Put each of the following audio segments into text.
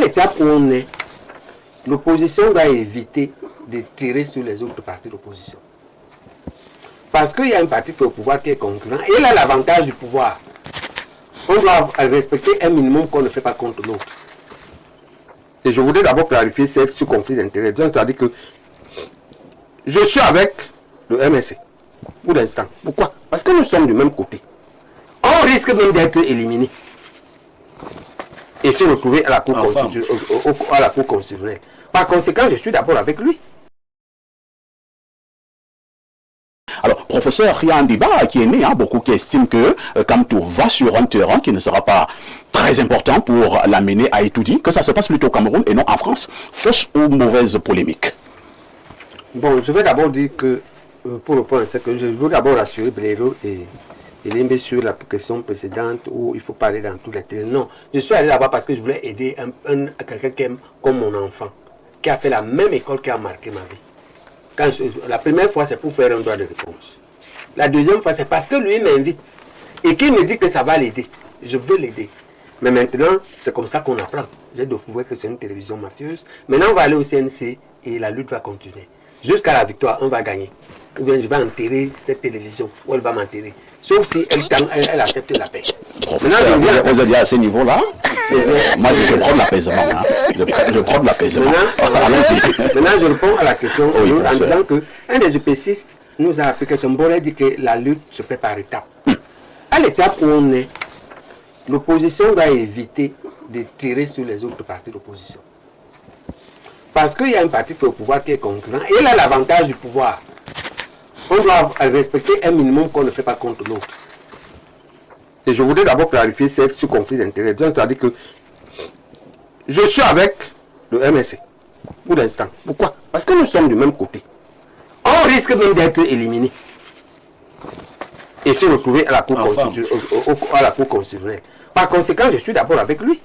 l'étape où on est, l'opposition doit éviter de tirer sur les autres partis d'opposition. Parce qu'il y a un parti qui est au pouvoir qui est concurrent, et il a l'avantage du pouvoir. On doit respecter un minimum qu'on ne fait pas contre l'autre. Et je voudrais d'abord clarifier ce conflit d'intérêts. C'est-à-dire que je suis avec le MSC pour l'instant. Pourquoi? Parce que nous sommes du même côté. On risque même d'être éliminés et se retrouver à la Cour constitutionnelle. Par conséquent, je suis d'abord avec lui. Alors, professeur, il y a un débat qui est né, beaucoup qui estiment que Kamto va sur un terrain qui ne sera pas très important pour l'amener à étudier, que ça se passe plutôt au Cameroun et non en France. Fausse ou mauvaise polémique? Bon, je vais d'abord dire que, pour répondre à ça, que je veux d'abord rassurer Blaireau et Limbe sur la question précédente où il faut parler dans tous les télés. Non, je suis allé là-bas parce que je voulais aider quelqu'un qui aime comme mon enfant, qui a fait la même école qui a marqué ma vie. La première fois, c'est pour faire un droit de réponse. La deuxième fois, c'est parce que lui m'invite et qu'il me dit que ça va l'aider. Je veux l'aider. Mais maintenant, c'est comme ça qu'on apprend. J'ai découvert que c'est une télévision mafieuse. Maintenant, on va aller au CNC et la lutte va continuer. Jusqu'à la victoire, on va gagner. Ou bien je vais enterrer cette télévision, ou elle va m'enterrer. Sauf si elle accepte la paix. Professeur, vous êtes à ce niveau-là? Moi, je prends l'apaisement. Je prends l'apaisement. Maintenant, je réponds à la question en disant qu'un des UPCistes nous a appris que Chambora dit que la lutte se fait par étapes. À l'étape où on est, l'opposition doit éviter de tirer sur les autres partis d'opposition. Parce qu'il y a un parti qui est au pouvoir qui est concurrent, et il a l'avantage du pouvoir. On doit respecter un minimum qu'on ne fait pas contre l'autre. Et je voudrais d'abord clarifier ce conflit d'intérêts. C'est-à-dire que je suis avec le MSC pour l'instant. Pourquoi? Parce que nous sommes du même côté. On risque même d'être éliminés et se retrouver à la Cour constitutionnelle. Par conséquent, je suis d'abord avec lui.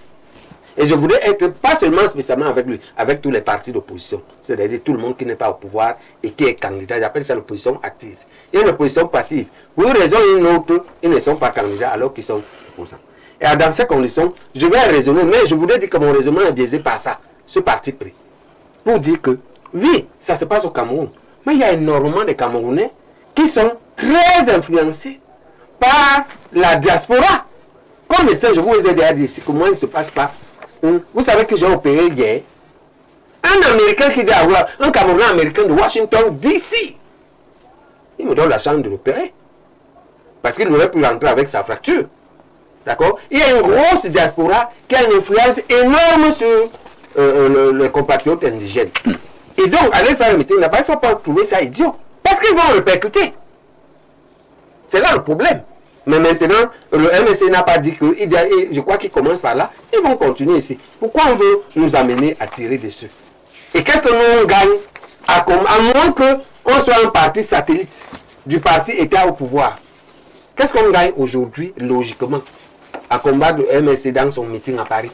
Et je voudrais être pas seulement spécialement avec lui, avec tous les partis d'opposition. C'est-à-dire tout le monde qui n'est pas au pouvoir et qui est candidat. J'appelle ça l'opposition active. Il y a l'opposition passive. Pour une raison ou une autre, ils ne sont pas candidats alors qu'ils sont opposants. Et dans ces conditions, je vais raisonner, mais je voudrais dire que mon raisonnement est biaisé par ça, ce parti pris. Pour dire que, oui, ça se passe au Cameroun, mais il y a énormément de Camerounais qui sont très influencés par la diaspora. Comme je vous ai déjà dit, comment il ne se passe pas. Vous savez que j'ai opéré hier un Américain qui vient avoir un Camerounais américain de Washington DC. Il me donne la chance de l'opérer. Parce qu'il aurait pu rentrer avec sa fracture. D'accord? Il y a une grosse diaspora qui a une influence énorme sur les compatriotes indigènes. Et donc, aller faire un meeting là-bas, il ne faut pas trouver ça idiot. Parce qu'ils vont répercuter. C'est là le problème. Mais maintenant, le MSC n'a pas dit que, je crois qu'il commence par là, ils vont continuer ici. Pourquoi on veut nous amener à tirer dessus? Et qu'est-ce que nous on gagne à moins qu'on soit un parti satellite du parti État au pouvoir? Qu'est-ce qu'on gagne aujourd'hui, logiquement, à combattre le MSC dans son meeting à Paris?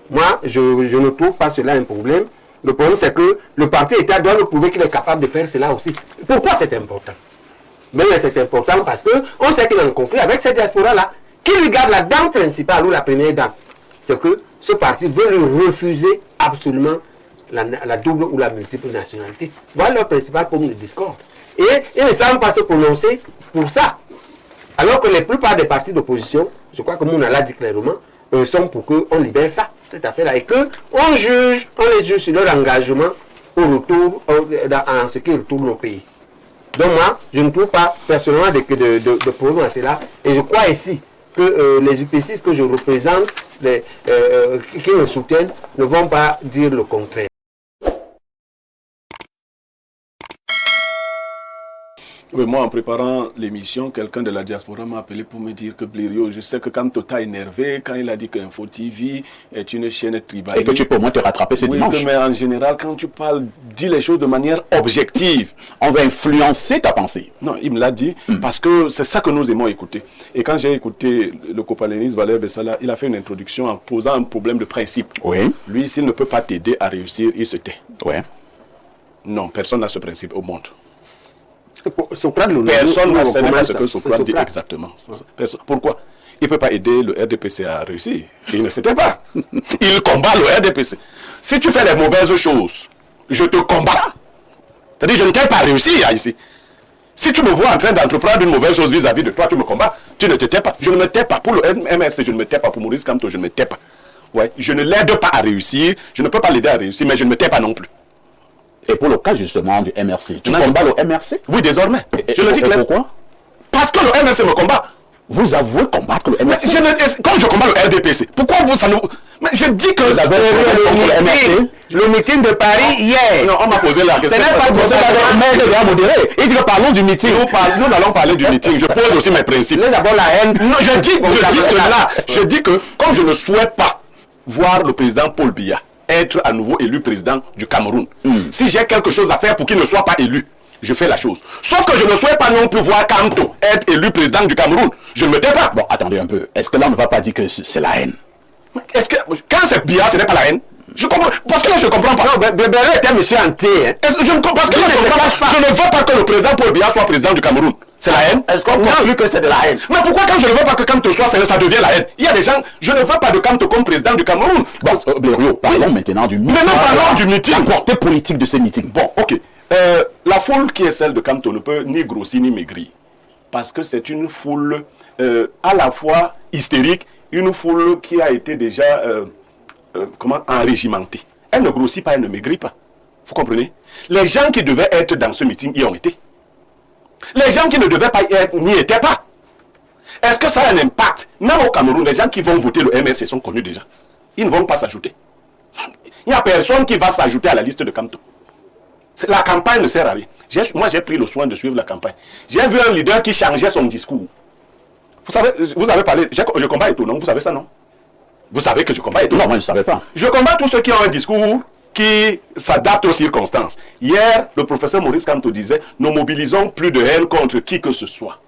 Moi, je ne trouve pas cela un problème. Le problème, c'est que le parti État doit nous prouver qu'il est capable de faire cela aussi. Pourquoi c'est important? Mais c'est important parce qu'on sait qu'il est en conflit avec cette diaspora-là, qui lui garde la dame principale ou la première dame. C'est que ce parti veut lui refuser absolument la double ou la multiple nationalité. Voilà leur principal problème de discorde. Et ils ne savent pas se prononcer pour ça. Alors que la plupart des partis d'opposition, je crois que Mouna l'a dit clairement, sont pour qu'on libère ça, cette affaire-là. Et qu'on les juge sur leur engagement au retour, en ce qui retourne au pays. Donc moi, je ne trouve pas personnellement de problème à cela. Et je crois ici que les UPCistes que je représente, qui me soutiennent, ne vont pas dire le contraire. Oui, moi, en préparant l'émission, quelqu'un de la diaspora m'a appelé pour me dire que Blaireau, je sais que quand Tota est énervé, quand il a dit qu'Info TV est une chaîne tribale. Et que tu peux au moins te rattraper ce dimanche. Mais en général, quand tu parles, dis les choses de manière objective. On va influencer ta pensée. Non, il me l'a dit, parce que c'est ça que nous aimons écouter. Et quand j'ai écouté le copaléniste Valère Bessala, il a fait une introduction en posant un problème de principe. Oui. Lui, s'il ne peut pas t'aider à réussir, il se tait. Oui. Non, personne n'a ce principe au monde. Socrate, Personne ne sait ce que Socrate dit exactement. Pourquoi? il ne peut pas aider le RDPC à réussir. Il ne s'était pas. Il combat le RDPC. Si tu fais les mauvaises choses, je te combats. C'est-à-dire, je ne t'ai pas réussi ici. Si tu me vois en train d'entreprendre une mauvaise chose vis-à-vis de toi, tu me combats. Tu ne te tais pas. Je ne me tais pas. Pour le MRC, je ne me tais pas. Pour Maurice Kamto, je ne me tais pas. Ouais. Je ne l'aide pas à réussir. Je ne peux pas l'aider à réussir, mais je ne me tais pas non plus. Et pour le cas justement du MRC, tu combats le MRC? Oui, désormais. Je le dis clair. Pourquoi? Parce que le MRC me combat. Vous avouez combattre le MRC? Comme je combats le RDPC, pourquoi vous ça nous... Mais je dis que le meeting de Paris hier. Non, on m'a posé la question. Ce n'est pas posé la modéré. Il dit que parlons du meeting. Nous allons parler du meeting. Je pose aussi mes principes. D'abord la haine. Non, je dis cela. Je dis que comme je ne souhaite pas voir le président Paul Biya être à nouveau élu président du Cameroun, si j'ai quelque chose à faire pour qu'il ne soit pas élu, je fais la chose. Sauf que je ne souhaite pas non plus voir Kamto être élu président du Cameroun. Je ne me tais pas. Bon, attendez un peu. Est-ce que là, on ne va pas dire que c'est la haine? Est-ce que quand c'est Biya, ce n'est pas la haine? Je comprends. Parce que là, je ne comprends pas. Non, Bébélé était monsieur hanté. Hein. Parce que là, je ne veux pas que le président Paul Biya soit président du Cameroun. C'est la haine? Est-ce qu'on conclut que c'est de la haine? Mais pourquoi quand je ne veux pas que Kamto soit, ça devient la haine? Il y a des gens, je ne veux pas de Kamto comme président du Cameroun. Bon, Blériot, parlons maintenant du meeting. Maintenant, parlons du meeting. La portée politique de ce meeting. Bon, ok. La foule qui est celle de Kamto ne peut ni grossir ni maigrir. Parce que c'est une foule à la fois hystérique, une foule qui a été déjà enrégimentée. Elle ne grossit pas, elle ne maigrit pas. Vous comprenez? Les gens qui devaient être dans ce meeting y ont été. Les gens qui ne devaient pas y être n'y étaient pas. Est-ce que ça a un impact? Même au Cameroun, les gens qui vont voter le MRC sont connus déjà. Ils ne vont pas s'ajouter. Il n'y a personne qui va s'ajouter à la liste de Kamto. La campagne ne sert à rien. Moi, j'ai pris le soin de suivre la campagne. J'ai vu un leader qui changeait son discours. Vous savez, vous avez parlé, je combats étonnant, vous savez ça, non? Vous savez que je combats étonnant? Non, moi, je ne savais pas. Je combats tous ceux qui ont un discours qui s'adapte aux circonstances. Hier, le professeur Maurice Kamto disait, nous mobilisons plus de haine contre qui que ce soit.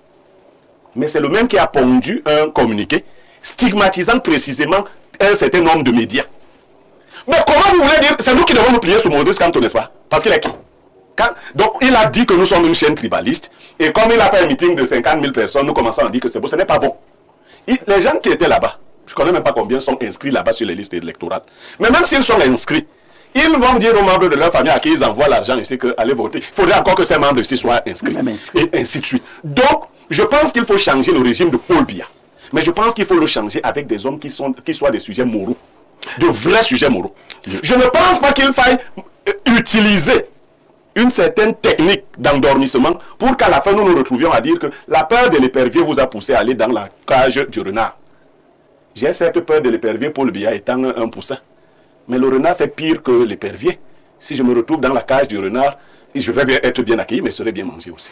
Mais c'est le même qui a pondu un communiqué stigmatisant précisément un certain nombre de médias. Mais comment vous voulez dire, c'est nous qui devons nous plier sur Maurice Kamto, n'est-ce pas? Parce qu'il est qui? Donc il a dit que nous sommes une chaîne tribaliste, et comme il a fait un meeting de 50 000 personnes, nous commençons à dire que c'est bon, ce n'est pas bon. Les gens qui étaient là-bas, je ne connais même pas combien sont inscrits là-bas sur les listes électorales. Mais même s'ils sont inscrits, ils vont dire aux membres de leur famille à qui ils envoient l'argent ici que allez voter. Il faudrait encore que ces membres ici soient inscrits. Et ainsi de suite. Donc, je pense qu'il faut changer le régime de Paul Biya. Mais je pense qu'il faut le changer avec des hommes qui soient des sujets moraux. De vrais sujets moraux. Je ne pense pas qu'il faille utiliser une certaine technique d'endormissement pour qu'à la fin nous nous retrouvions à dire que la peur de l'épervier vous a poussé à aller dans la cage du renard. J'ai cette peur de l'épervier, Paul Biya étant un poussin. Mais le renard fait pire que l'épervier. Si je me retrouve dans la cage du renard, je vais être bien accueilli, mais je serai bien mangé aussi.